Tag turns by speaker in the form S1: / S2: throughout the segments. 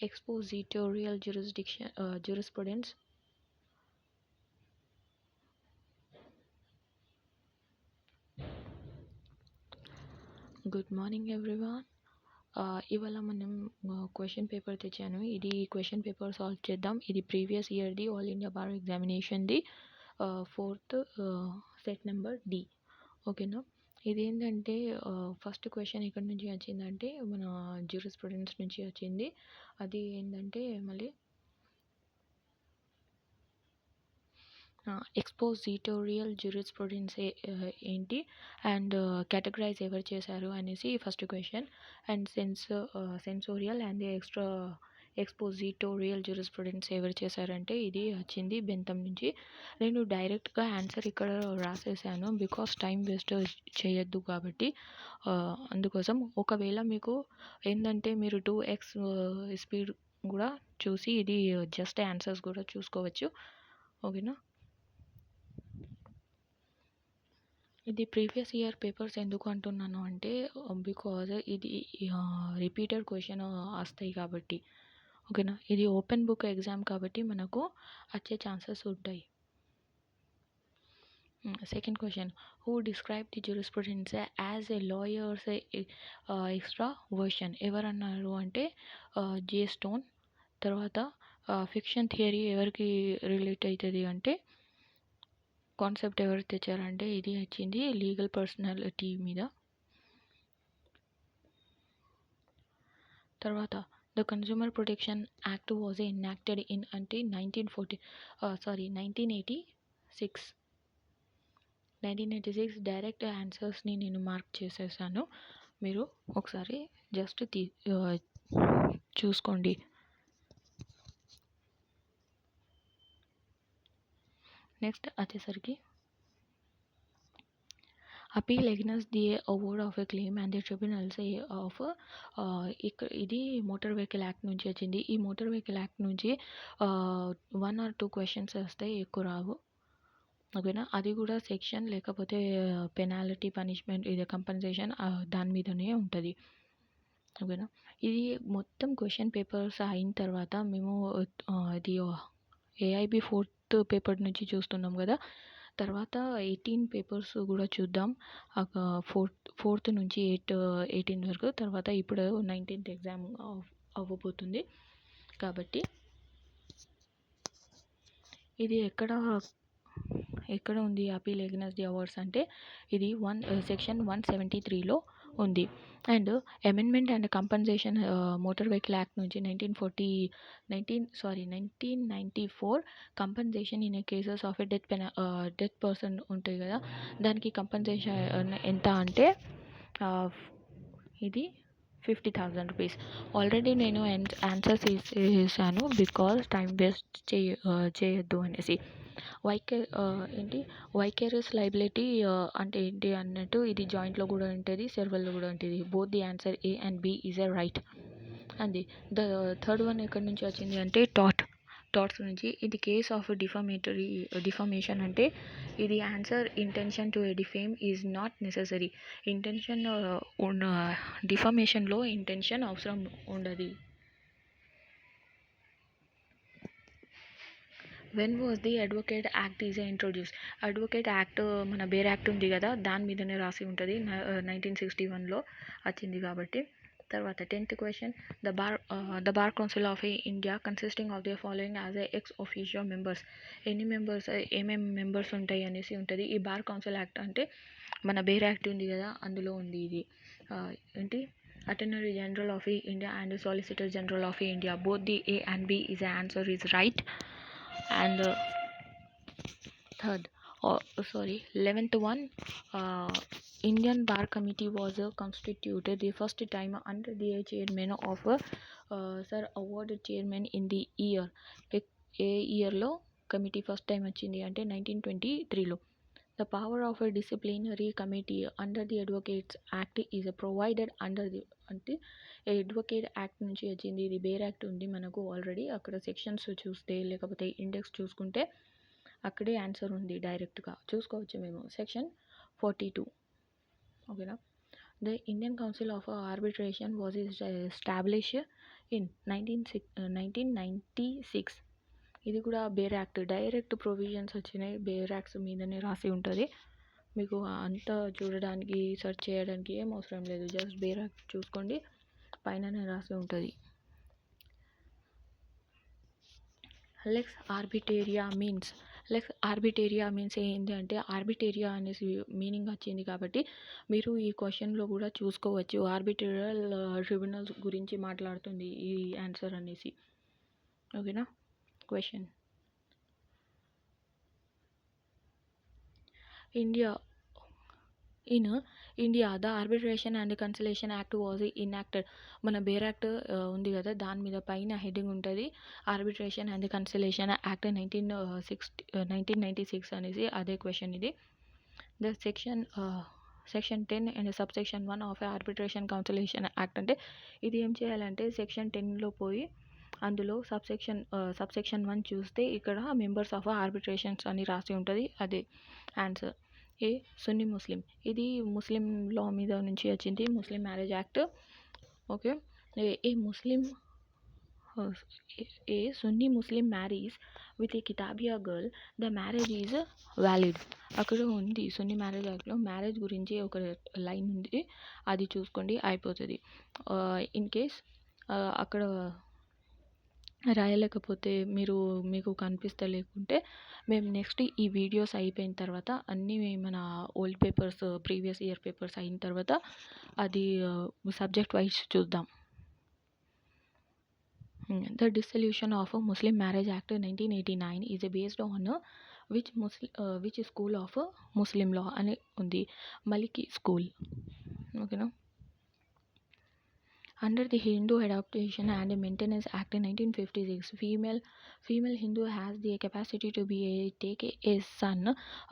S1: expositorial jurisprudence. Good morning everyone. ఇవాళ మనం question paper తెచ్చాను. ఇది క్వశ్చన్ పేపర్ సాల్వ్ చేద్దాం. ఇది ప్రీవియస్ ఇయర్ది ఆల్ ఇండియా బార్ ఎగ్జామినేషన్ది 4th సెట్ నెంబర్ డి. ఓకేనా. ఇదేంటంటే ఫస్ట్ క్వశ్చన్ ఎక్కడి నుంచి వచ్చిందంటే మన జ్యూరిస్ప్రుడెన్స్ నుంచి వచ్చింది. అది ఏంటంటే మళ్ళీ ఎక్స్పోజిటోరియల్ జ్యూరిస్ప్రుడెన్స్ ఏంటి అండ్ కేటగరైజ్ ఎవరు చేశారు అనేసి first question. And censorial and expositorial jurisprudence ఎవరు చేశారంటే ఇది వచ్చింది బెంతం నుంచి. నేను డైరెక్ట్గా ఆన్సర్ ఇక్కడ రాసేసాను బికాస్ టైం వేస్ట్ చేయొద్దు కాబట్టి. అందుకోసం ఒకవేళ మీకు ఏంటంటే మీరు 2x స్పీడ్ కూడా చూసి ఇది జస్ట్ ఆన్సర్స్ కూడా చూసుకోవచ్చు. ఓకేనా. ఇది ప్రీవియస్ ఇయర్ పేపర్స్ ఎందుకు అంటున్నాను అంటే బికాజ్ ఇది రిపీటెడ్ క్వశ్చన్ వస్తాయి కాబట్టి. ఓకేనా. ఇది ఓపెన్ బుక్ ఎగ్జామ్ కాబట్టి మనకు వచ్చే ఛాన్సెస్ ఉంటాయి. Second question, who describe the jurisprudence as a lawyers extra version. ఎవరన్నారు అంటే జే స్టోన్. తర్వాత ఫిక్షన్ థియరీ ఎవరికి రిలేట్ అవుతుంది అంటే కాన్సెప్ట్ ఎవరు తెచ్చారంటే ఇది వచ్చింది లీగల్ పర్సనాలిటీ మీద. తర్వాత the consumer protection act was enacted in అంటే 1986. డైరెక్ట్ ఆన్సర్స్ని నేను మార్క్ చేసేసాను. మీరు ఒకసారి జస్ట్ చూసుకోండి. నెక్స్ట్ వచ్చేసరికి appeal against the award of a claim and the tribunals of ఇది మోటార్ వెహికల్ యాక్ట్ నుంచి వచ్చింది. ఈ మోటార్ వెహికల్ యాక్ట్ నుంచి 1 or 2 క్వశ్చన్స్ వస్తాయి, ఎక్కువ రావు. ఓకేనా. అది కూడా సెక్షన్ లేకపోతే పెనాల్టీ పనిష్మెంట్ ఇది కంపెన్సేషన్ దాని మీదనే ఉంటుంది. ఓకేనా. ఇది మొత్తం క్వశ్చన్ పేపర్స్ అయిన తర్వాత మేము ఇది ఏఐబి 4th పేపర్ నుంచి చూస్తున్నాం కదా. తర్వాత 18 పేపర్స్ కూడా చూద్దాం. 4th నుంచి 18 వరకు. తర్వాత ఇప్పుడు 19th ఎగ్జామ్ అవ్వబోతుంది కాబట్టి ఇది ఎక్కడ ఉంది అపీల్ అగైన్స్ట్ ది అవార్డ్స్ అంటే ఇది సెక్షన్ 173లో ఉంది. And amendment and compensation motor vehicle act నుంచి 1994 compensation in cases of a death person ఉంటాయి కదా, దానికి కంపెన్సేషన్ ఎంత అంటే ఇది 50,000 రూపీస్. ఆల్రెడీ నేను ఆన్సర్స్ చేశాను బికాజ్ టైం వేస్ట్ చేయొద్దు అనేసి. వైకేరియస్ లయబిలిటీ అంటే ఏంటి అన్నట్టు ఇది జాయింట్లో కూడా ఉంటుంది, సెర్వల్లో కూడా ఉంటుంది. Both the answer A and B is a right. And the third one ఎక్కడి నుంచి వచ్చింది అంటే టాట్స్ నుంచి. ఇది కేస్ ఆఫ్ డిఫమేషన్ అంటే ఇది answer intention to defame is not necessary. Intention డిఫమేషన్లో ఇంటెన్షన్ అవసరం ఉండదు. When was the advocate act is introduce. Advocate act మన బేర్ యాక్ట్ ఉంది కదా, దాని మీదనే రాసి ఉంటుంది. 1961లో వచ్చింది కాబట్టి. తర్వాత 10th question, the bar council of India consisting of the following as a ex officio members. ఎన్ని మెంబర్స్ ఏమేమి మెంబర్స్ ఉంటాయి అనేసి ఉంటుంది. ఈ బార్ కౌన్సిల్ యాక్ట్ అంటే మన బేర్ యాక్ట్ ఉంది కదా, అందులో ఉంది. ఇది ఏంటి attorney general of India and solicitor general of India. Both the A and B is answer is right. And 11th one, Indian Bar Committee was constituted the first time under the chairman of Sir awarded chairman in the year. ఏ ఇయర్లో committee first time వచ్చింది అంటే 1923లో. The power of a disciplinary committee under the Advocates Act is provided under the అంటే advocate act నుంచి వచ్చింది. ఇది bear act ఉంది మనకు already. అక్కడ సెక్షన్స్ చూస్తే లేకపోతే ఇండెక్స్ చూసుకుంటే అక్కడే ఆన్సర్ ఉంది, డైరెక్ట్గా చూసుకోవచ్చు మేము. సెక్షన్ 42. ఓకేనా. The Indian Council of Arbitration was established in 1996. ఇది కూడా బేర్ యాక్ట్ డైరెక్ట్ ప్రొవిజన్స్ వచ్చినాయి బేర్ యాక్ట్స్ మీదనే రాసి ఉంటుంది. మీకు అంతా చూడడానికి సెర్చ్ చేయడానికి ఏం అవసరం లేదు, జస్ట్ బేర్ యాక్ట్ చూసుకోండి, పైననే రాసి ఉంటుంది. లెక్స్ ఆర్బిటేరియా మీన్స్ ఏంటి అంటే ఆర్బిటేరియా అనేసి మీనింగ్ వచ్చింది కాబట్టి మీరు ఈ క్వశ్చన్లో కూడా చూసుకోవచ్చు. ఆర్బిటేరియల్ ట్రిబ్యునల్స్ గురించి మాట్లాడుతుంది ఈ ఆన్సర్ అనేసి. ఓకేనా. Question, in India the arbitration and conciliation act was enacted. మన బేర్ యాక్ట్ ఉంది కదా, దాని మీద పైన హెడ్డింగ్ ఉంటుంది ఆర్బిట్రేషన్ అండ్ కన్సిలేషన్ యాక్ట్ 1996 అనేసి. అదే క్వశ్చన్ ఇది. The section 10 and subsection 1 of arbitration cancellation act అంటే ఇది ఏం చేయాలంటే సెక్షన్ 10లో పోయి అందులో సబ్సెక్షన్ 1 చూస్తే ఇక్కడ మెంబర్స్ ఆఫ్ ఆర్బిట్రేషన్స్ అని రాసి ఉంటుంది. అదే ఆన్సర్. ఏ సున్నీ ముస్లిం, ఇది ముస్లిం లా మీద నుంచి వచ్చింది, Muslim marriage act. Okay. A Muslim a Sunni Muslim marries with a kitabia girl the marriage is valid. అక్కడ ఉంది సున్నీ మ్యారేజ్ యాక్ట్లో మ్యారేజ్ గురించి ఒక లైన్ ఉంది, అది చూసుకోండి అయిపోతుంది. ఇన్ కేస్ అక్కడ రాయలేకపోతే మీకు కనిపిస్తలేకుంటే మేము నెక్స్ట్ ఈ వీడియోస్ అయిపోయిన తర్వాత అన్నీ మన old papers previous year papers అయిన తర్వాత అది సబ్జెక్ట్ వైజ్ చూద్దాం. The dissolution of Muslim marriage act 1989 is based on which school of Muslim law అని ఉంది, మలికి స్కూల్. ఓకేనా. Under the Hindu Adoption and Maintenance Act 1956, female Hindu has the capacity to take a son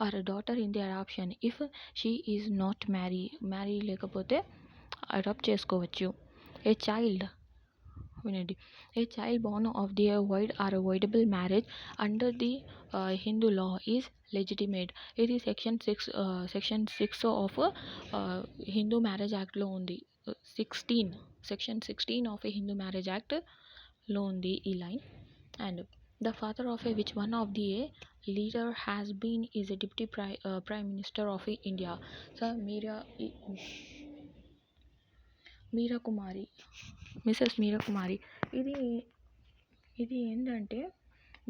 S1: or a daughter in the adoption if she is not married లేకపోతే adapt చేసుకోవచ్చు. A child born of the void or avoidable marriage under the Hindu law is legitimate. ఇది section 6 of Hindu marriage యాక్ట్లో ఉంది. Section 16 of Hindu marriage యాక్ట్లో ఉంది ఈ line. And the father of which one of the leader has been is a deputy prime minister of India. So Meera Kumari, Mrs Meera Kumari. ఇది ఏంటంటే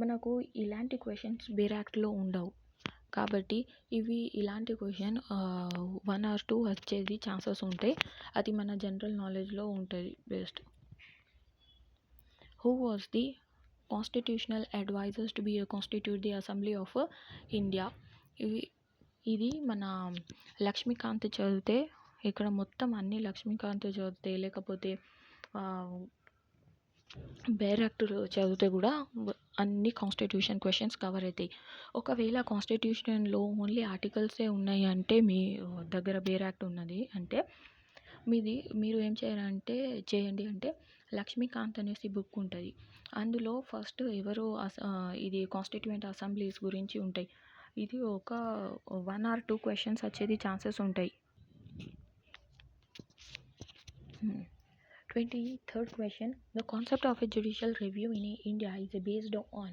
S1: మనకు ఇలాంటి క్వశ్చన్స్ బేర్ యాక్ట్లో ఉండవు కాబట్టి ఇలాంటి క్వశ్చన్ 1 or 2 వచ్చేది ఛాన్సెస్ ఉంటాయి. అది మన జనరల్ నాలెడ్జ్లో ఉంటుంది best. Who was the constitutional advisers to be constitute the assembly of India. ఇది మన లక్ష్మీకాంత్ చదివితే, ఇక్కడ మొత్తం అన్ని లక్ష్మీకాంత్ చదివితే లేకపోతే బేర్ యాక్ట్ చదివితే కూడా అన్ని కాన్స్టిట్యూషన్ క్వశ్చన్స్ కవర్ అవుతాయి. ఒకవేళ కాన్స్టిట్యూషన్లో ఓన్లీ ఆర్టికల్సే ఉన్నాయి అంటే మీ దగ్గర బేర్ యాక్ట్ ఉన్నది అంటే మీరు ఏం చేయండి అంటే లక్ష్మీకాంత్ అనేసి బుక్ ఉంటుంది. అందులో ఫస్ట్ ఎవరు ఇది కాన్స్టిట్యూయెంట్ అసెంబ్లీస్ గురించి ఉంటాయి. ఇది ఒక 1 or 2 క్వశ్చన్స్ వచ్చేది ఛాన్సెస్ ఉంటాయి. 23rd question. The concept of a judicial review in India is based on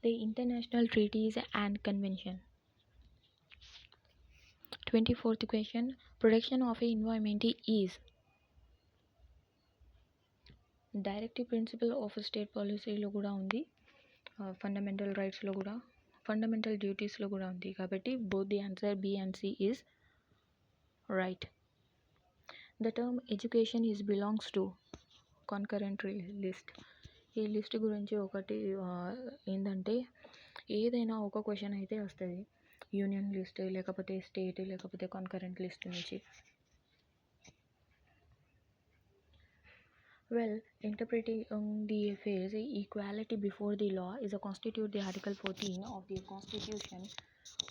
S1: the international treaties and convention. 24th question. Protection of a environment is directive principle of state policy లో కూడా ఉంది, fundamental రైట్స్లో కూడా, fundamental డ్యూటీస్లో కూడా ఉంది. కాబట్టి both the answer B and C is right. The term education is belongs to concurrent list. ఈ list గురించి ఒకటి ఏంటంటే ఏదైనా ఒక క్వశ్చన్ అయితే వస్తుంది, యూనియన్ లిస్ట్ లేకపోతే స్టేట్ లేకపోతే కాన్కరెంట్ లిస్ట్ నుంచి. Well, interpreting the phrase equality before the law is a constitute the Article 14 of the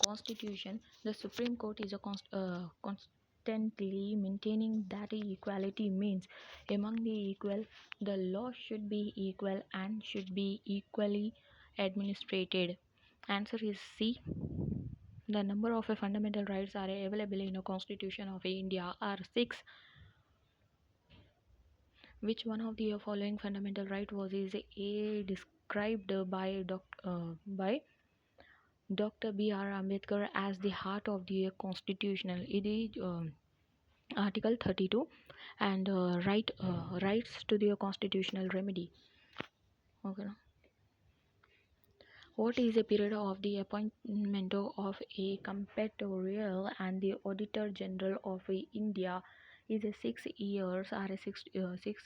S1: Constitution. The Supreme Court is a constantly maintaining that equality means among the equal, the law should be equal and should be equally administrated. Answer is C. The number of fundamental rights are available in a Constitution of India are 6. Which one of the following fundamental right is a described by Dr. B.R. Ambedkar as the heart of the constitutional? ఇది Article 32 and rights to the constitutional remedy. Okay. What is a period of the appointment of a comptroller and the Auditor General of India? Is a 6 years or a 6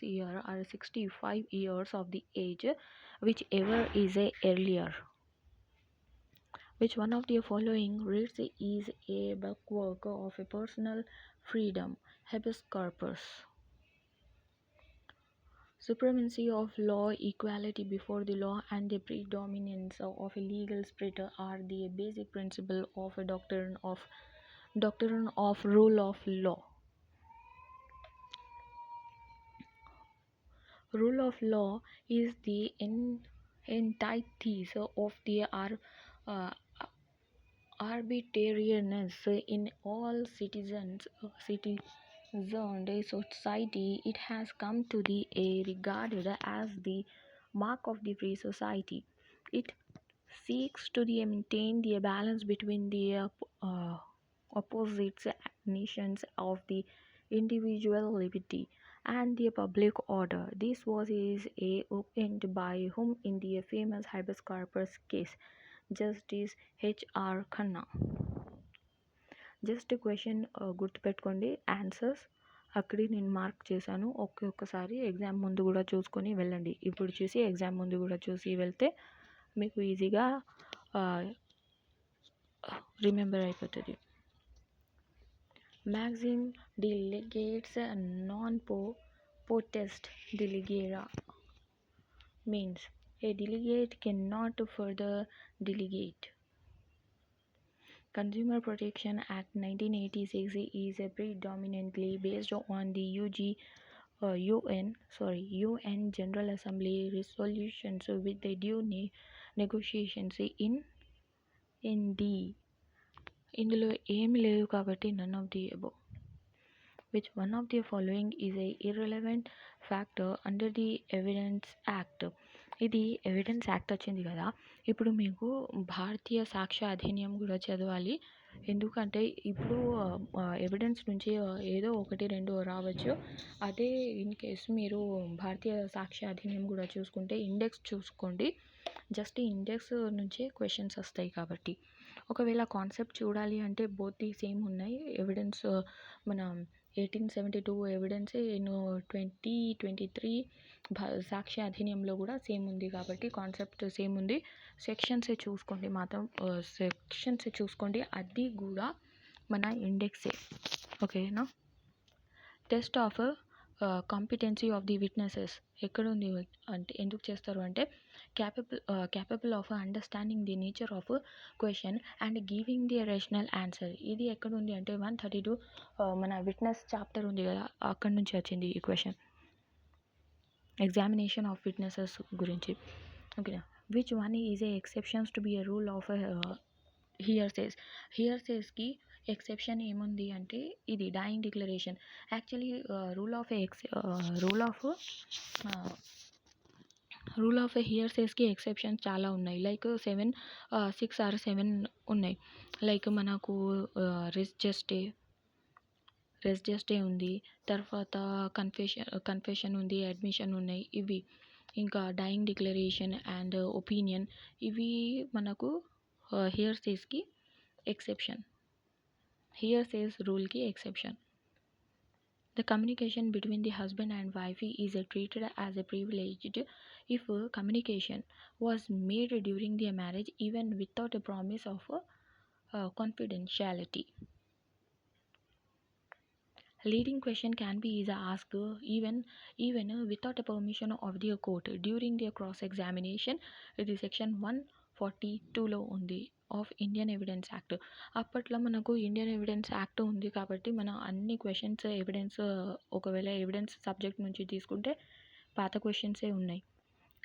S1: year or a 65 years of the age, whichever is a earlier. Which one of the following reads is a bulwark of a personal freedom? Habeas corpus. Supremacy of law, equality before the law, and the predominance of a legal spirit are the basic principle of a doctrine of rule of law. Rule of law is the antithesis of the arbitrariness in all citizens society. It has come to be regarded as the mark of the free society. It seeks to maintain the balance between the opposite nations of the individual liberty and the public order. This is opened by whom in the famous habeas corpus case, Justice H.R. Khanna. Just question గుర్తుపెట్టుకోండి, answers అక్కడే నేను mark చేశాను. ఒక్కొక్కసారి exam ముందు కూడా చూసుకొని వెళ్ళండి. ఇప్పుడు చూసి ఎగ్జామ్ ముందు కూడా చూసి వెళ్తే మీకు ఈజీగా రిమెంబర్ అయిపోతుంది. Maxim delegates non potest delegera means a delegate cannot further delegate. Consumer Protection Act 1986 is predominantly based on the UN General Assembly resolutions with the due negotiations in the ఇందులో ఏమి లేదు కాబట్టి none of the above. Which one of the following is a irrelevant factor under the Evidence Act? ఇది evidence act వచ్చింది కదా, ఇప్పుడు మీకు భారతీయ సాక్ష్య అధినియం కూడా చదవాలి. ఎందుకంటే ఇప్పుడు ఎవిడెన్స్ నుంచి ఏదో ఒకటి రెండు రావచ్చు. అదే ఇన్ కేస్ మీరు భారతీయ సాక్ష్య అధినియం కూడా చూసుకుంటే ఇండెక్స్ చూసుకోండి, జస్ట్ ఇండెక్స్ నుంచే క్వశ్చన్స్ వస్తాయి. కాబట్టి ఒకవేళ కాన్సెప్ట్ చూడాలి అంటే బోత్ ది సేమ్ ఉన్నాయి. ఎవిడెన్స్ మన 1872 ఎవిడెన్స్ 2023 సాక్ష్య అధినియంలో కూడా సేమ్ ఉంది కాబట్టి కాన్సెప్ట్ సేమ్ ఉంది. సెక్షన్స్ చూసుకోండి, మాత్రం సెక్షన్స్ చూసుకోండి, అది కూడా మన ఇండెక్సే. ఓకేనా. Test of competency of the witnesses ఎక్కడ ఉంది అంటే ఎందుకు చేస్తారు అంటే capable of understanding the nature of a question and giving the rational answer. ఇది ఎక్కడ ఉంది అంటే 132 మన విట్నెస్ చాప్టర్ ఉంది కదా, అక్కడ నుంచి వచ్చింది ఈ క్వశ్చన్. ఎగ్జామినేషన్ ఆఫ్ విట్నెసెస్ గురించి. ఓకేనా. Which one is a exceptions to be a rule of హియర్సేస్కి ఎక్సెప్షన్ ఏముంది అంటే ఇది dying declaration. Actually rule of హియర్సేస్కి ఎక్సెప్షన్స్ చాలా ఉన్నాయి. లైక్ 6 or 7 ఉన్నాయి. లైక్ మనకు రెస్ట్ జస్టే ఉంది, తర్వాత కన్ఫెషన్ ఉంది, అడ్మిషన్ ఉన్నాయి. ఇవి ఇంకా డైయింగ్ డిక్లరేషన్ అండ్ ఒపీనియన్, ఇవి మనకు హియర్సేస్కి ఎక్సెప్షన్, హియర్సేస్ రూల్కి exception. The communication between the husband and wife is treated as a privileged if communication was made during their marriage even without a promise of confidentiality. Leading question can be asked even without a permission of the court during their cross examination. It is section 142లో ఉంది of Indian evidence act. అప్పట్లో మనకు Indian evidence act ఉంది కాబట్టి మన అన్ని questions ఒకవేళ evidence subject నుంచి తీసుకుంటే పాత క్వశ్చన్సే ఉన్నాయి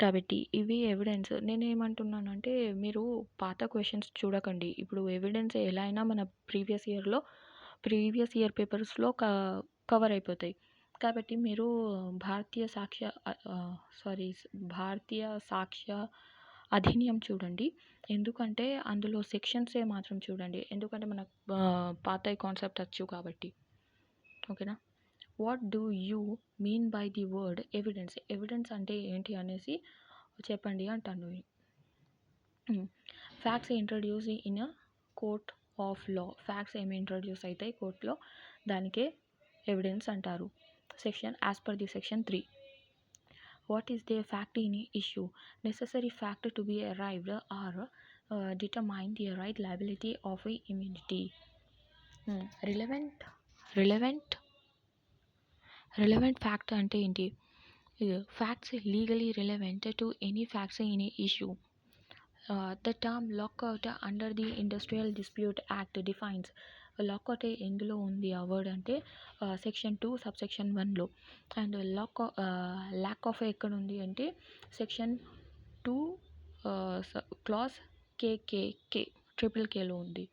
S1: కాబట్టి ఇవి ఎవిడెన్స్. నేనేమంటున్నానంటే మీరు పాత క్వశ్చన్స్ చూడకండి. ఇప్పుడు ఎవిడెన్స్ ఎలా అయినా మన ప్రీవియస్ ఇయర్ పేపర్స్లో కవర్ అయిపోతాయి కాబట్టి మీరు భారతీయ సాక్ష్య భారతీయ సాక్ష్య అధినియం చూడండి. ఎందుకంటే అందులో సెక్షన్సే మాత్రం చూడండి. ఎందుకంటే మనకు పాత కాన్సెప్ట్ వచ్చు కాబట్టి. ఓకేనా. What do you mean by the word evidence? Evidence అంటే ఏంటి అనేసి చెప్పండి అంటాను. Facts introduce in a court of law. Facts ఏమి ఇంట్రడ్యూస్ అవుతాయి కోర్టులో, దానికే ఎవిడెన్స్ అంటారు. Section as per the section 3. What is the fact in issue? Necessary fact to be arrived or determine the right liability of immunity. Relevant fact అంటే ఏంటి? Facts legally relevant to any facts in issue. The term lockout under the Industrial Dispute Act defines lockout ఎందులో ఉంది ఆ word అంటే section 2 subsection 1లో. And lack of ఎక్కడ ఉంది అంటే సెక్షన్ 2 క్లాస్ కేకేకే ట్రిపుల్ కేలో ఉంది.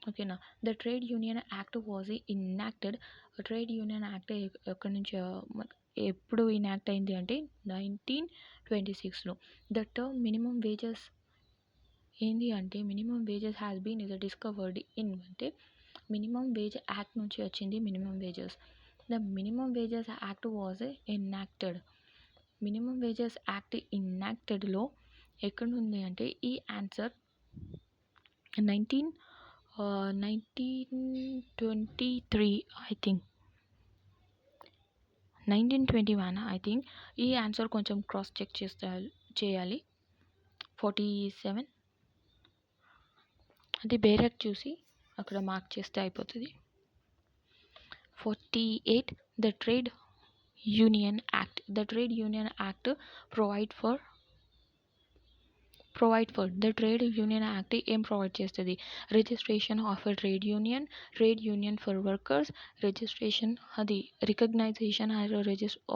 S1: ఓకేనా. The trade union act was enacted. Trade union act ఎక్కడి నుంచి ఎప్పుడు ఇన్యాక్ట్ అయింది అంటే 1926లో. ద టర్మ్ మినిమం వేజెస్ ఏంది అంటే minimum wages has been is discovered in అంటే మినిమం వేజ్ యాక్ట్ నుంచి వచ్చింది minimum wages. The minimum wages act was enacted. Minimum wages act ఇన్యాక్టెడ్లో ఎక్కడ ఉంది అంటే ఈ answer 1923 I think 1921 I think. ఈ ఆన్సర్ కొంచెం క్రాస్ చెక్ చేయాలి. 47 అది వేరే చూసి అక్కడ మార్క్ చేస్తే అయిపోతుంది. 48 the trade union act. The trade union act provide for the trade union act ఏం ప్రొవైడ్ చేస్తుంది? Registration of a trade union for workers, registration అది recognization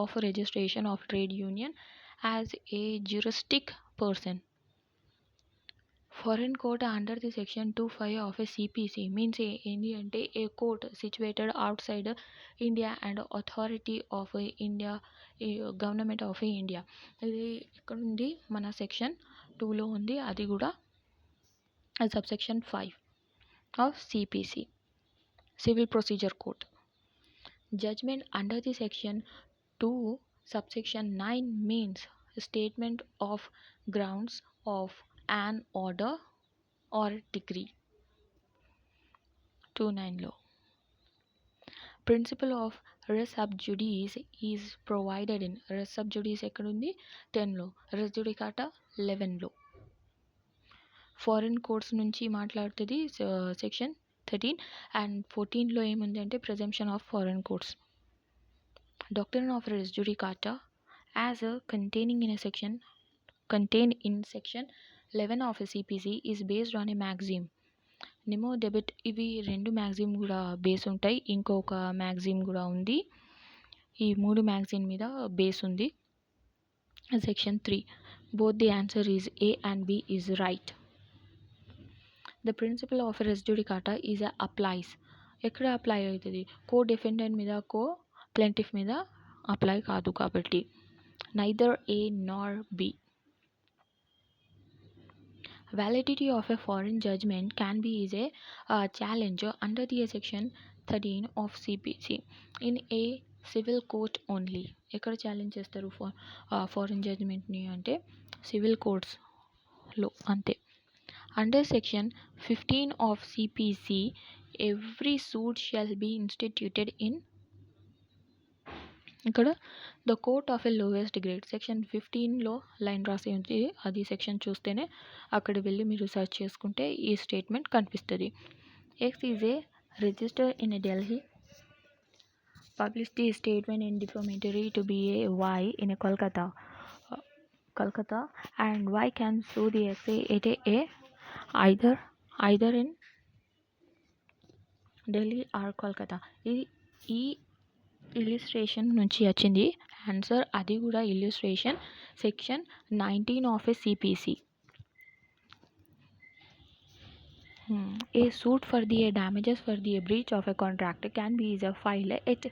S1: of registration of trade union as a juristic person. Foreign court under the section 25 of a CPC means ఏంటి అంటే a court situated outside India and authority of India, government of India. ఇది ఇక్కడ ఉంది మన section 2లో ఉంది. అది కూడా subsection 5 of CPC civil procedure code. Judgment under the section 2 subsection 9 means statement of grounds of an order or decree. 29లో principle of res sub judice is provided in. res sub judice ఎక్కడుంది? 10లో. res judicata 11లో. Foreign courts నుంచి మాట్లాడుతుంది section 13 and 14లో ఏముంది అంటే presumption of foreign courts. Doctrine of res judicata as contained in section 11 of a CPC is based on a maxim. Nemo debit ఇవి రెండు Maxim కూడా base ఉంటాయి. ఇంకొక మ్యాగ్జిమ్ కూడా ఉంది. ఈ 3 మ్యాగ్జిమ్ మీద బేస్ ఉంది. Section 3 both the answer is A and B is right. The principle of res judicata is applies. ఎక్కడ అప్లై అవుతుంది? కో డిఫెండెంట్ మీద కో ప్లెంటిఫ్ మీద అప్లై కాదు కాబట్టి. neither A nor B. Validity of a foreign judgment can be is a challenge under the section 13 of CPC in a civil court only. ఎక్కడ challenge చేస్తారు foreign జడ్జ్మెంట్ని అంటే civil కోర్ట్స్లో అంతే. Under section 15 of CPC every suit shall be instituted in ఇక్కడ the court of a lowest grade. Section 15లో line రాసి ఉంది. అది section చూస్తేనే అక్కడ వెళ్ళి మీరు సెర్చ్ చేసుకుంటే ఈ స్టేట్మెంట్ కనిపిస్తుంది. X is a register in Delhi publish the statement in defamatory to be a Y in Kolkata and Y can sue the X at a either in Delhi or Kolkata. ఈ ఇల్లుస్ట్రేషన్ నుంచి వచ్చింది ఆన్సర్. అది కూడా illustration section 19 of a CPC. A suit for the damages for the breach of a contract can be filed at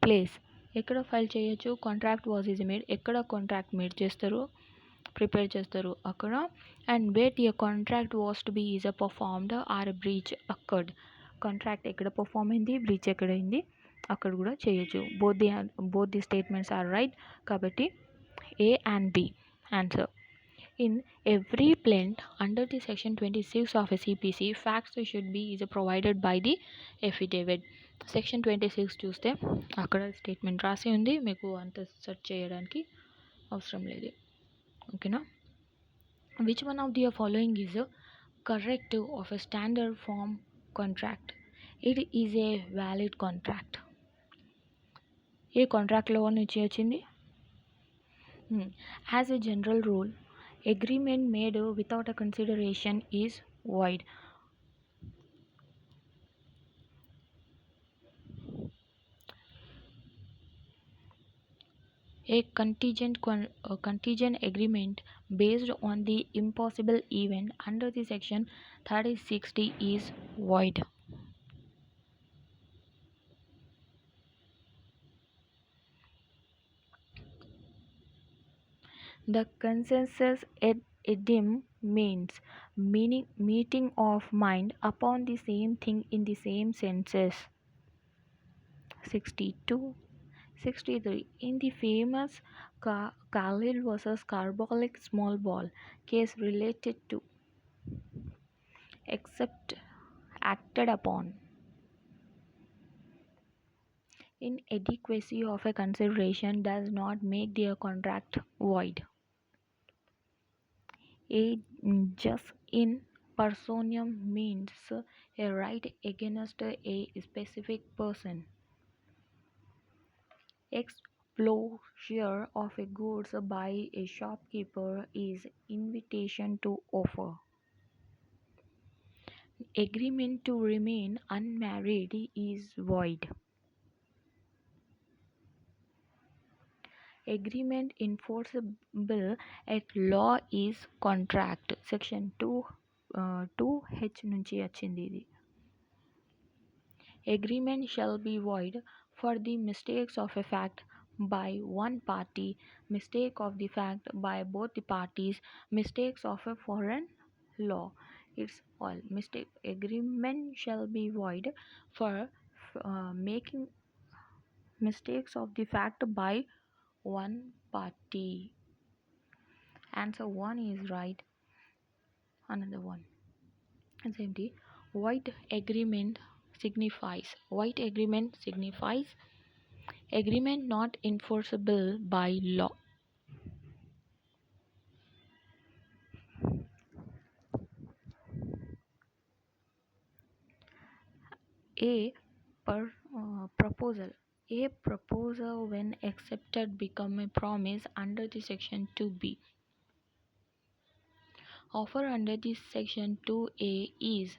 S1: place ఎక్కడ file చేయొచ్చు? Contract is made, ఎక్కడ contract made చేస్తారు, ప్రిపేర్ చేస్తారు అక్కడ. And where the contract was to be is performed or breach occurred, contract ఎక్కడ perform అయింది, బ్రీచ్ ఎక్కడ అయింది, అక్కడ కూడా చేయొచ్చు. Both the statements are right, కాబట్టి A and B ఆన్సర్. In every plant under the section 26 of a CPC, facts should be is provided by the affidavit. Section 26 చూస్తే అక్కడ స్టేట్మెంట్ రాసి ఉంది, మీకు అంత సెర్చ్ చేయడానికి అవసరం లేదు. ఓకేనా? Which one of the following is correct of a standard form contract? It is a valid contract. ఏ కాంట్రాక్ట్లో నుంచి వచ్చింది? As a general rule, agreement made without a consideration is void. A contingent agreement based on the impossible event under the section 3060 is void. The consensus idiom means meeting of mind upon the same thing in the same senses. 62. 63. In the famous Khalil versus Carbolic small ball case related to except acted upon. Inadequacy of a consideration does not make the contract void. A jus in personam means a right against a specific person. Exposure of a goods by a shopkeeper is invitation to offer. Agreement to remain unmarried is void. Agreement enforceable at law is contract. Section 2H నుంచి వచ్చింది ఇది. Agreement shall be void for the mistakes of a fact by one party, mistake of the fact by both the parties, mistakes of a foreign law. It's all mistake. Agreement shall be void for making mistakes of the fact by one party. Answer 1 is right. Another one. Same thing. Void agreement signifies agreement not enforceable by law. Proposal. A proposal when accepted become a promise under the section 2B. Offer under the section 2A is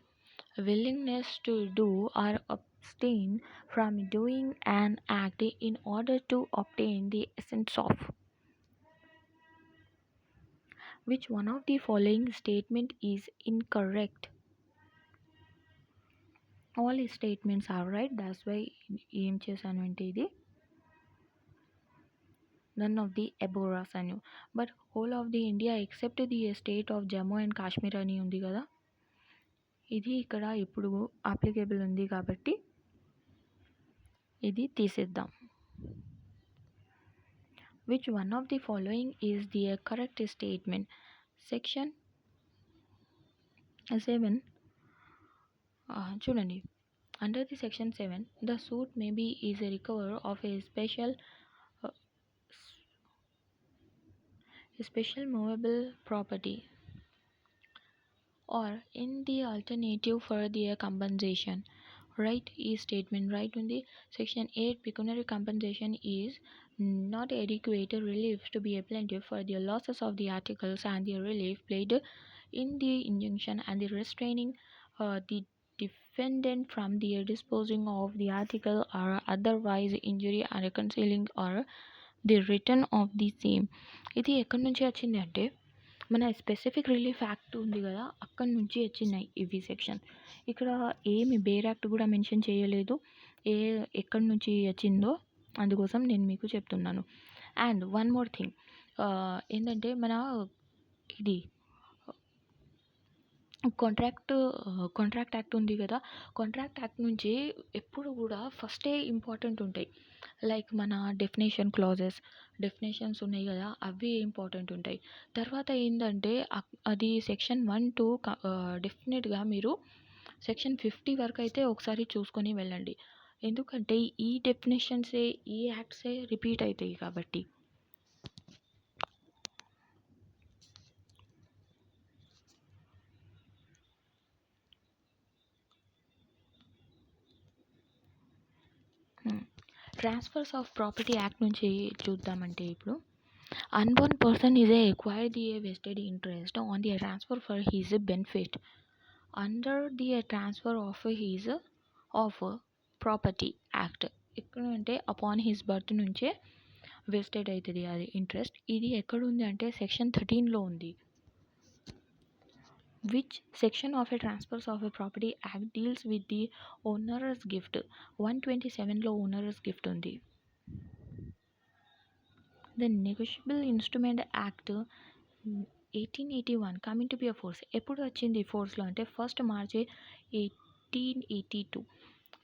S1: willingness to do or abstain from doing an act in order to obtain the essence of. Which one of the following statement is incorrect? All statements are right. That's why ఏం చేశాను అంటే ఇది none of the above రాసాను. But whole of the India except the state of Jammu and Kashmir అని ఉంది కదా, ఇది ఇక్కడ ఇప్పుడు అప్లికేబుల్ ఉంది కాబట్టి ఇది తీసేద్దాం. Which one of the following is the correct statement? Section 7 చూడండి. Under the section 7, the suit may be is a recover of a special movable property or in the alternative for the compensation. Right is statement right on the section 8. Pecuniary compensation is not adequate relief to be a plaintiff for the losses of the articles and the relief played in the injunction and the restraining the defendant from the disposing of the article or otherwise injury and reconciling or the return of the same. ఇది ఎక్కడి నుంచి వచ్చింది అంటే మన specific relief act ఉంది కదా, అక్కడి నుంచి వచ్చినాయి ఇవి సెక్షన్. ఇక్కడ ఏమి బేర్ యాక్ట్ కూడా మెన్షన్ చేయలేదు ఎక్కడి నుంచి వచ్చిందో. అందుకోసం నేను మీకు చెప్తున్నాను. అండ్ వన్ మోర్ థింగ్, ఏంటంటే మన ఇది కాంట్రాక్ట్ యాక్ట్ ఉంది కదా. కాంట్రాక్ట్ యాక్ట్ నుంచి ఎప్పుడు కూడా ఫస్టే ఇంపార్టెంట్ ఉంటాయి. లైక్ మన డెఫినేషన్స్ ఉన్నాయి కదా, అవి ఇంపార్టెంట్ ఉంటాయి. తర్వాత ఏంటంటే అది సెక్షన్ 1 to డెఫినెట్గా మీరు సెక్షన్ 50 వరకు అయితే ఒకసారి చూసుకొని వెళ్ళండి. ఎందుకంటే ఈ డెఫినేషన్సే, ఈ యాక్ట్సే రిపీట్ అవుతాయి కాబట్టి. ట్రాన్స్ఫర్స్ ఆఫ్ ప్రాపర్టీ యాక్ట్ నుంచి చూద్దామంటే ఇప్పుడు unborn person is acquired the vested interest on the transfer for his benefit under the transfer of his of property act. ఎక్కడ అంటే అపాన్ హిస్ బర్త్ నుంచే వెస్టెడ్ అవుతుంది అది ఇంట్రెస్ట్. ఇది ఎక్కడ ఉంది అంటే సెక్షన్ 13లో ఉంది. Which section of a transfers of a property act deals with the onerous gift. 127లో ఓనరస్ గిఫ్ట్ ఉంది. The negotiable instrument act 1881 coming to be a force. ఎప్పుడు వచ్చింది ఫోర్స్లో అంటే 1st March 1882.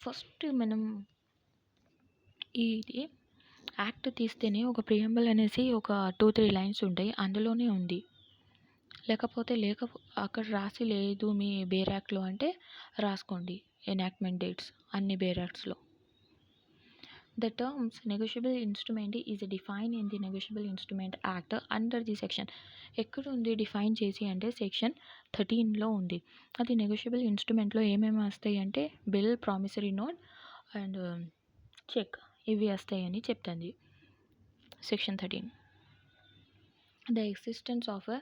S1: ఫస్ట్ మనం ఇది యాక్ట్ తీస్తేనే ఒక ప్రియంబల్ అనేసి ఒక 2-3 లైన్స్ ఉంటాయి, అందులోనే ఉంది. లేకపోతే అక్కడ రాసి లేదు మీ బేర్ యాక్ట్లో అంటే రాసుకోండి ఎనాక్ట్మెంట్ డేట్స్ అన్ని bear యాక్ట్స్లో. The terms negotiable instrument is defined in the Negotiable Instrument Act under the section. ఎక్కడ ఉంది డిఫైన్ చేసి అంటే సెక్షన్ 13లో ఉంది. అది నెగోషియబుల్ ఇన్స్ట్రుమెంట్లో ఏమేమి వస్తాయి అంటే bill, promissory note and cheque, ఇవి వస్తాయని చెప్తుంది section 13. The existence of a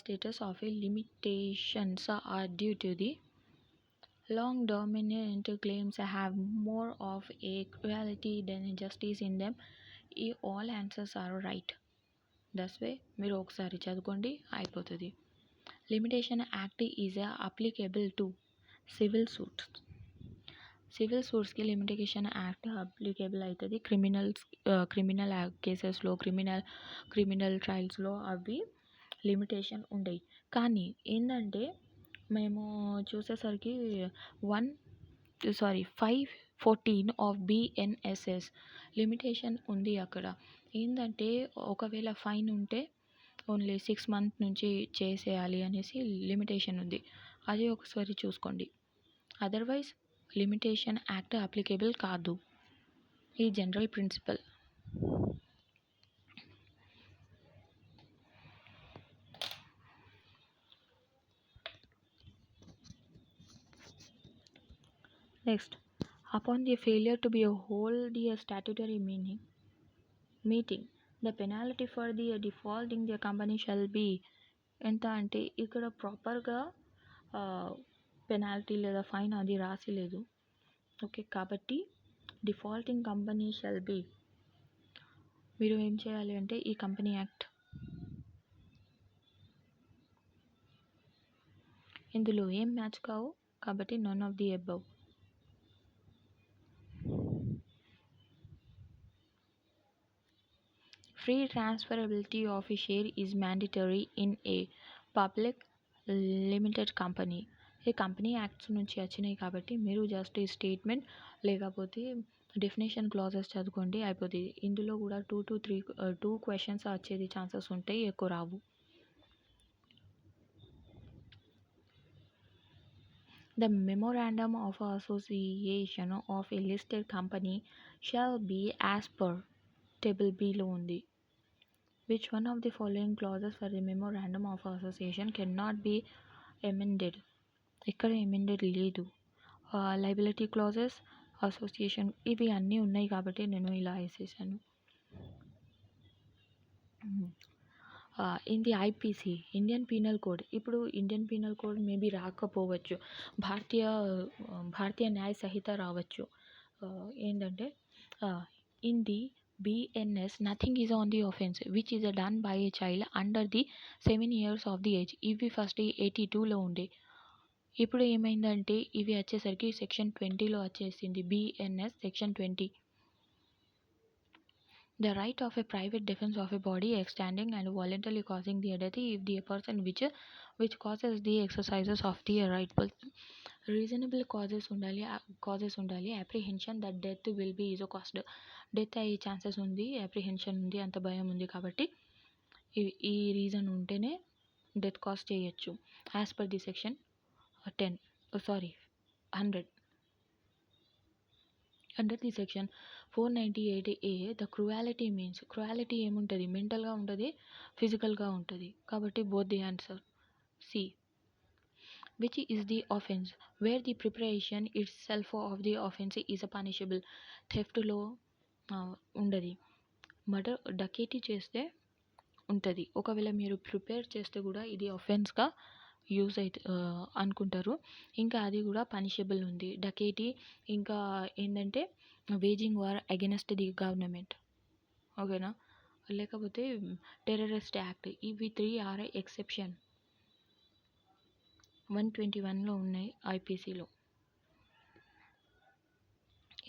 S1: status of a limitations are due to the long dominant claims have more of a quality than justice in them. All answers are right. That's way మీరు ఒకసారి చదువుకోండి అయిపోతుంది. Limitation act is applicable to civil suits. Civil సూట్స్కి limitation act applicable అవుతుంది. Criminal కేసెస్లో, criminal ట్రయల్స్లో అవి limitation ఉండయి. కానీ ఏంటంటే మేము చూసేసరికి 514 ఆఫ్ BNSS లిమిటేషన్ ఉంది అక్కడ. ఏంటంటే ఒకవేళ ఫైన్ ఉంటే ఓన్లీ 6 months నుంచి చేసేయాలి అనేసి లిమిటేషన్ ఉంది. అది ఒకసారి చూసుకోండి. అదర్వైజ్ లిమిటేషన్ యాక్ట్ అప్లికేబుల్ కాదు. ఈ general principal. Next, upon the failure to be hold the statutory meeting, the penalty for the defaulting the company shall be ఎంత అంటే ఇక్కడ ప్రాపర్గా పెనాల్టీ లేదా ఫైన్ అది రాసి లేదు. ఓకే, కాబట్టి డిఫాల్టింగ్ కంపెనీ షల్ బి, మీరు ఏం చేయాలి అంటే ఈ కంపెనీ యాక్ట్ ఇందులో ఏం మ్యాచ్ కావు కాబట్టి none of the above. Free transferability of a share is mandatory in a public limited company. ఈ కంపెనీ యాక్ట్స్ నుంచి వచ్చినాయి కాబట్టి మీరు జస్ట్ ఈ స్టేట్మెంట్ లేకపోతే డెఫినేషన్ క్లాజెస్ చదువుకోండి అయిపోతుంది. ఇందులో కూడా 2 to 3 questions వచ్చేది ఛాన్సెస్ ఉంటాయి, ఎక్కువ రావు. The memorandum of association of a listed company shall be as per table B లో ఉంది. Which one of the following clauses for the memorandum of association cannot be amended? ఇక్కడ amended లేదు. Liability clauses, association ఇవి అన్నీ ఉన్నాయి కాబట్టి నేను ఇలా వేసేసాను. In the IPC Indian penal code, ఇప్పుడు ఇండియన్ పీనల్ కోడ్ మేబీ రాకపోవచ్చు, భారతీయ న్యాయ సంహిత రావచ్చు. ఏంటంటే in the BNS nothing is on the offense which is done by a child under the 7 years of the age. ఇవి ఫస్ట్ 82లో ఉండే, ఇప్పుడు ఏమైందంటే ఇవి వచ్చేసరికి సెక్షన్ 20లో వచ్చేసింది. BNS section 20. The right of a private defense of a body extending and voluntarily causing the death if the person which causes the exercises of the right. Reasonable causes ఉండాలి. Apprehension that death will be is caused. Death అయ్యే chances ఉంది, apprehension ఉంది, అంత భయం ఉంది కాబట్టి ఈ reason ఉంటేనే డెత్ కాజ్ చేయొచ్చు. As per the section 100 under the section 498A the cruelty means, cruelty ఏముంటుంది, మెంటల్గా ఉంటుంది, ఫిజికల్గా ఉంటుంది, కాబట్టి both the answer C. Which is the offense where the preparation itself of the offense is a punishable. థెఫ్ట్లో ఉండదు, murder డకేటీ చేస్తే ఉంటుంది. ఒకవేళ మీరు ప్రిపేర్ చేస్తే కూడా ఇది అఫెన్స్గా యూజ్ అయితే అనుకుంటారు. ఇంకా అది కూడా పనిషబుల్ ఉంది. డకేటీ ఇంకా ఏంటంటే waging war against the government, ఓకేనా. లేకపోతే టెర్రరిస్ట్ యాక్ట్, ఇవి 3 ఆర్ ఎక్సెప్షన్ 121లో ఉన్నాయి ఐపీసీలో.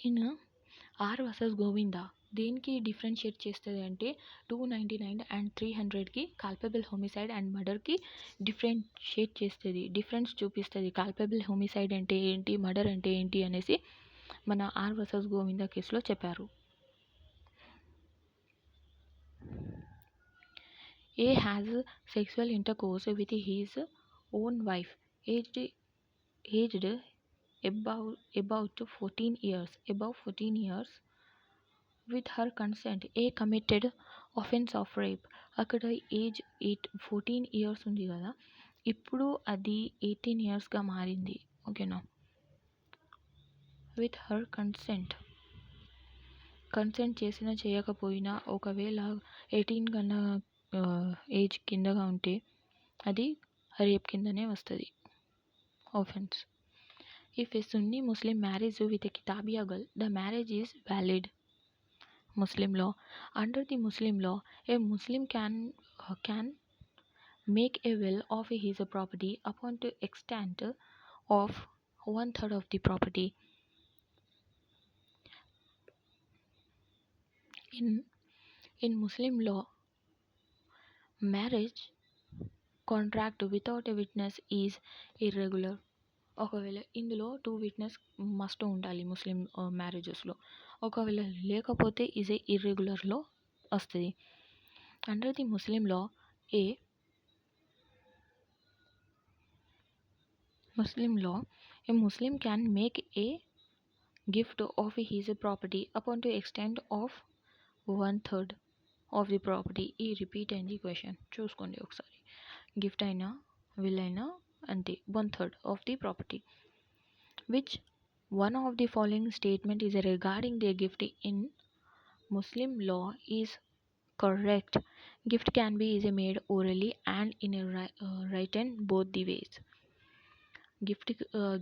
S1: ఇన్ ఆర్ వర్సెస్ గోవిందా దేనికి డిఫరెన్షియేట్ చేస్తుంది అంటే 299 అండ్ 300కి కాల్పబుల్ హోమిసైడ్ అండ్ మర్డర్కి డిఫరెన్షియేట్ చేస్తుంది, డిఫరెన్స్ చూపిస్తుంది. కాల్పబుల్ హోమిసైడ్ అంటే ఏంటి, మర్డర్ అంటే ఏంటి అనేసి మన ఆర్ వర్సెస్ గోవిందా కేసులో చెప్పారు. A has sexual intercourse with his own wife aged about 14 years with her consent. A committed offense of rape. అక్కడ ఏజ్ 14 ఇయర్స్ ఉంది కదా, ఇప్పుడు అది 18 ఇయర్స్గా మారింది, ఓకేనా. విత్ హర్ కన్సెంట్ చేసినా చేయకపోయినా ఒకవేళ 18 కన్నా ఏజ్ కిందగా ఉంటే అది రేప్ కిందనే వస్తుంది offense. If a Sunni Muslim marries with a Kitabiya girl, the marriage is valid. Muslim law. Under the Muslim law, a Muslim can make a will of his property upon the extent of 1/3 of the property. In Muslim law, marriage contract without a witness is irregular. ఒకవేళ ఇందులో 2 witness must ఉండాలి ముస్లిం మ్యారేజెస్లో, ఒకవేళ లేకపోతే is ఇర్రెగ్యులర్లో వస్తుంది. Under the Muslim law a Muslim can make a gift of his property upon to extent of 1/3 of the property. ఈ repeat అయింది question చూసుకోండి ఒకసారి. గిఫ్ట్ అయినా విల్ అయినా అంతే, 1/3 ఆఫ్ ది ప్రాపర్టీ. Which one of the following statement is regarding the gift in Muslim law is correct? Gift can be is made orally and in a written both the ways.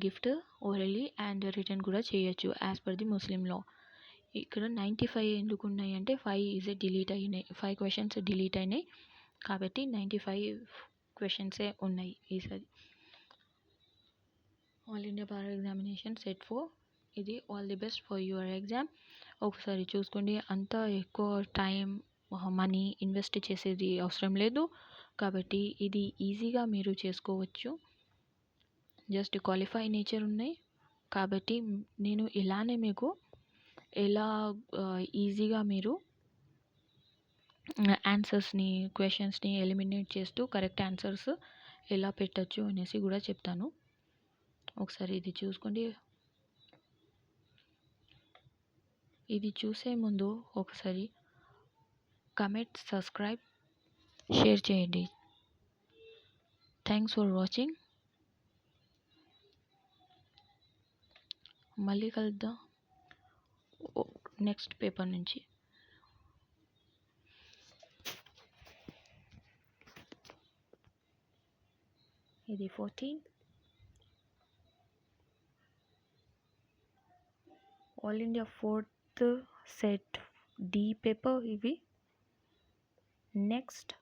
S1: Gift orally and written కూడా చేయొచ్చు as per the Muslim లా. ఇక్కడ 95 ఎందుకు ఉన్నాయి అంటే 5 is delete అయినాయి, 5 questions delete అయినాయి కాబట్టి 95 క్వశ్చన్సే ఉన్నాయి ఈసారి. All India bar examination set 4 ఇది. All the best for your exam. ఒకసారి చూసుకోండి, అంత ఎక్కువ టైం మనీ ఇన్వెస్ట్ చేసేది అవసరం లేదు కాబట్టి ఇది ఈజీగా మీరు చేసుకోవచ్చు. జస్ట్ క్వాలిఫై నేచర్ ఉన్నాయి కాబట్టి నేను ఇలానే మీకు ఎలా ఈజీగా మీరు ఆన్సర్స్ని క్వశ్చన్స్ని ఎలిమినేట్ చేస్తూ కరెక్ట్ ఆన్సర్స్ ఎలా పెట్టచ్చు అనేసి కూడా చెప్తాను. ఒకసారి ఇది చూసుకోండి. ఇది చూసే ముందు ఒకసారి కమెంట్, సబ్స్క్రైబ్, షేర్ చేయండి. Thanks for watching. మళ్ళీ కలుద్దాం నెక్స్ట్ పేపర్ నుంచి. ఇది 14 all India 4th set D paper ఇవి. Next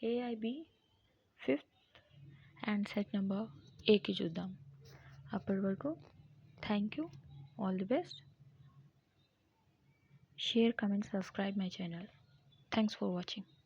S1: AIB 5th and set number ఏకి చూద్దాం. అప్పటి వరకు thank you, all the best. Share, comment, subscribe my channel. Thanks for watching.